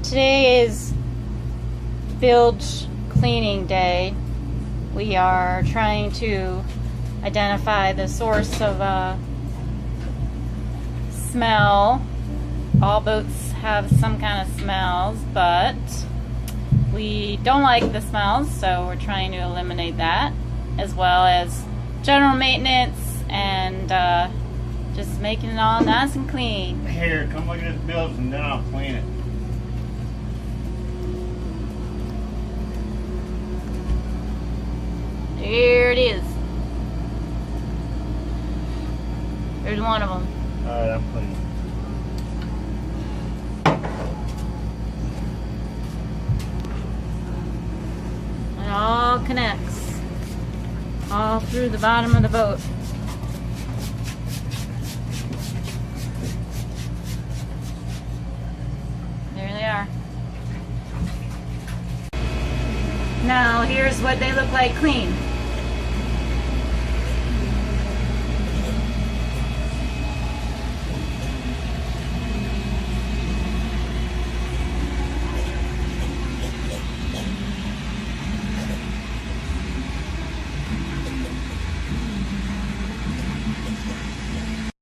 Today is Bilge cleaning day. We are trying to identify the source of smell. All boats have some kind of smells, but we don't like the smells, so we're trying to eliminate that, as well as general maintenance and just making it all nice and clean. Here, come look at this bilge and then I'll clean it. Here it is. There's one of them. Alright, I'm cleaning. It all connects all through the bottom of the boat. There they are. Now here's what they look like clean.